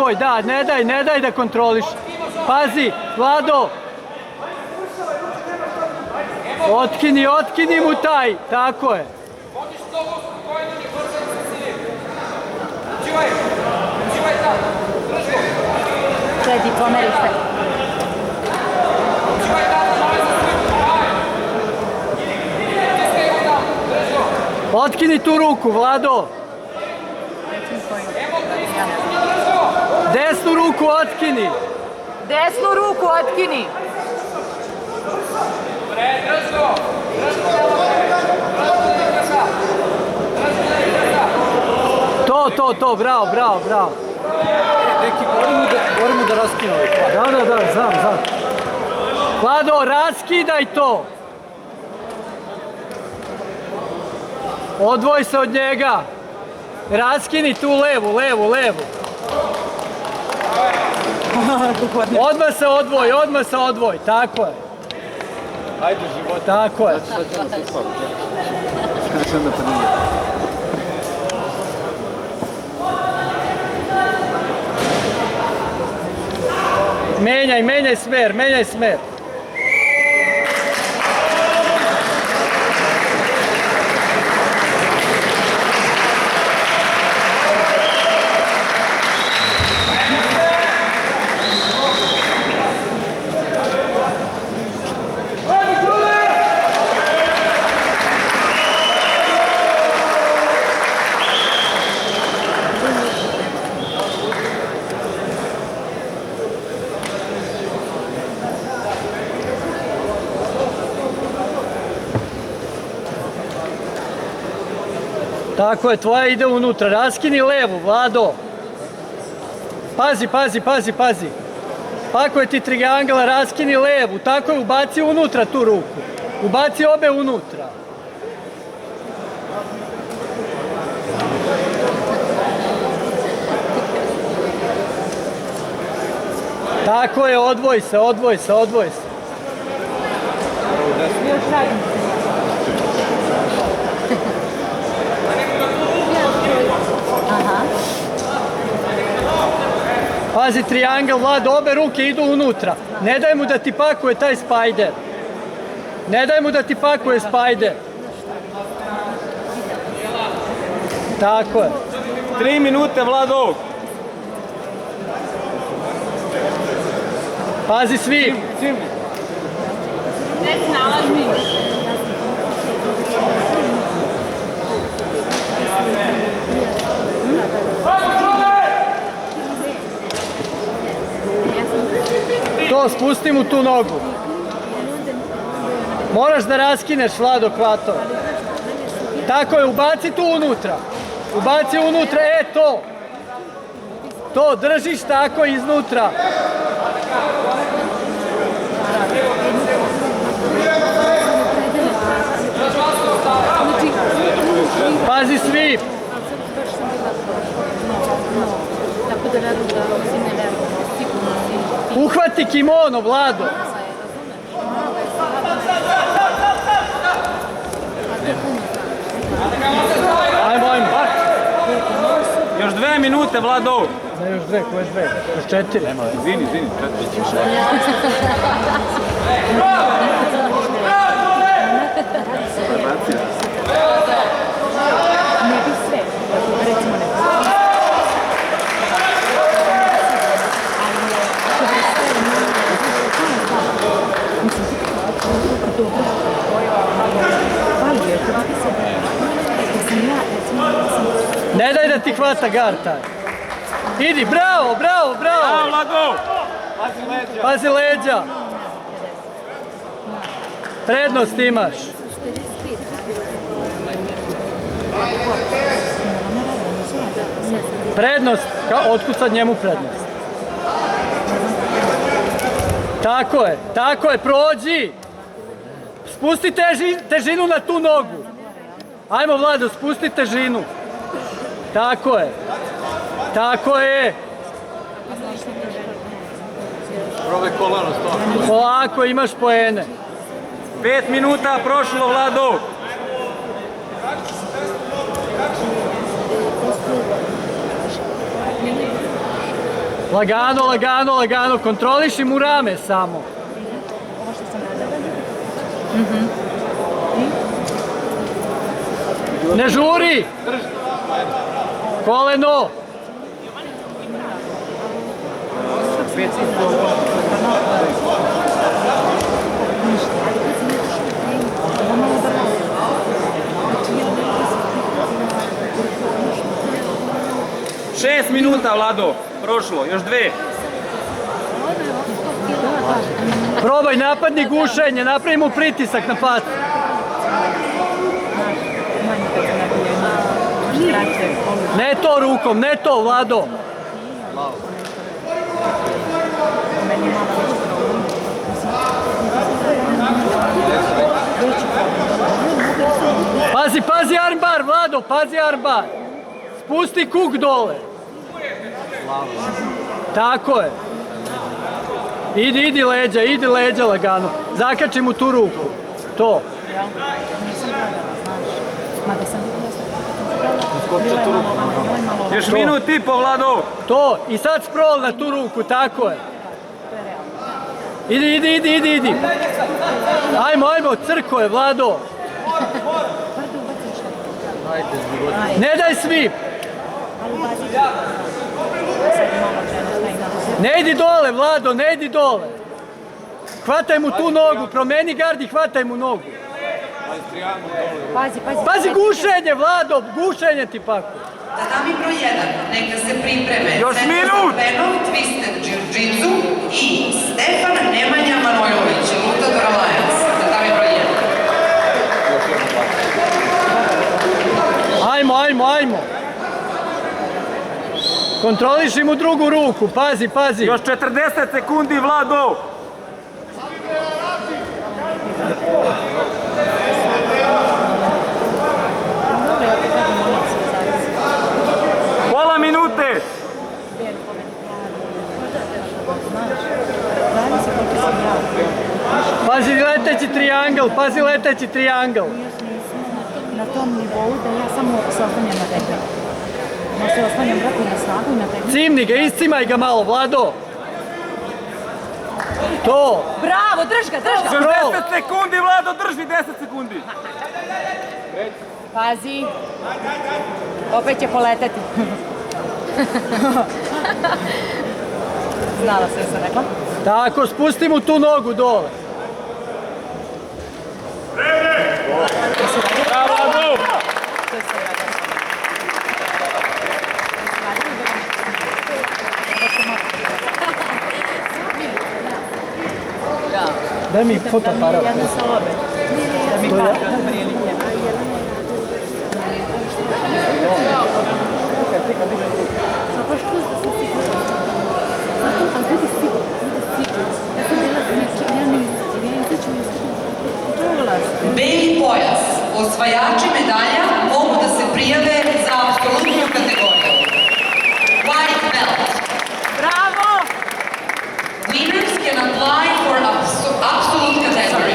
odvoj, da, ne daj da kontroliš. Pazi, Vlado. Otkini mu taj, tako je. Čedi, pomeri se. Otkini tu ruku, Vlado. Desnu ruku otkini. Desnu ruku otkini. To, bravo. Neki, moramo da raskinemo. Da, znam. Vlado, raskidaj to. Odvoj se od njega. Raskini tu levu. Odmah se odvoj, tako je. Ajde, život. Tako je. Menjaj smer. Tako je, tvoja ide unutra. Raskini levu, Vlado. Pazi. Pakuje ti triangela, raskini levu. Tako je, ubaci unutra tu ruku. Ubaci obe unutra. Tako je, odvoj se. Pazi, triangel, Vlad, obe ruke idu unutra. Ne daj mu da ti pakuje taj spajder. Tako je. 3 minute, Vlado. Pazi svi. Ne snalazi. To, spusti mu tu nogu. Moraš da raskineš, Vlado, kvato. Tako je, ubaci tu unutra. To. To, držiš tako iznutra. Pazi svi. Uhvati kimono, Vlado. Ajmo. Još 2 minute, Vlado. Ne, još 2, koje 2? Još 4. Izvini, 4. Ne bi sve, recimo ne. Ne daj da ti hvata gard taj. Idi, bravo. Vlado. Pazi leđa. Prednost imaš. Prednost, otkud sad njemu prednost? Tako je, prođi. Spusti težinu na tu nogu. Ajmo, Vlado, spusti težinu. Tako je. Probaj kolano, stop. Polako, imaš poene. 5 minuta prošlo, Vlado. Lagano, lagano, lagano, kontroliši mu rame samo. Ovo što sam radila. Ne žuri! Koleno! Šest minuta, Vlado. Prošlo, još 2. Probaj napadni gušenje, napravi mu pritisak na facu. Ne to rukom, ne to, Vlado. Pazi, pazi armbar, Vlado, pazi armbar. Spusti kuk dole. Tako je. Idi leđa lagano. Zakači mu tu ruku. To. Još minut i po, Vlado. To. I sad sprol na tu ruku, tako je. Idi. Ajmo, crko je, Vlado. Ne daj svi. Ne idi dole, Vlado, ne idi dole. Hvataj mu tu nogu, promeni gard i hvataj mu nogu. Pazi gušenje, Vlado, gušenje ti paku. Tatami broj 1, neka se pripreme Još Centar minut! Penov, Twisted Jiu-Jitsu i Stefan Nemanja Manojlović, Lutador Alliance. Tatami broj 1. Ajmo. Kontroliši mu drugu ruku, pazi. Još 40 sekundi, Vlado. Pola minute. Pazi leteći triangl. Na tom nivou da ja samo se oslanjam na tebe. Ja se oslanjam vrati na snagu i na tebe. Cimni ga, iscimaj ga malo, Vlado. To. Bravo, drž ga! 60 sekundi, Vlado, drži 10 sekundi. Pazi. Opet će poleteti. Znala sam se rekla. Tako, spusti mu tu nogu dole. Bravo, Vlado. Daj mi fotoaparat. Jedna sa obe. Da mi kada prilike. Zato što sam sigurna. A budi sigurna. Ja sam bila ja ne izaću iz Beli pojas. Osvajači medalja mogu da se prijave za apsolutnu kategoriju. White belt. Bravo! Winners can apply for absolute category.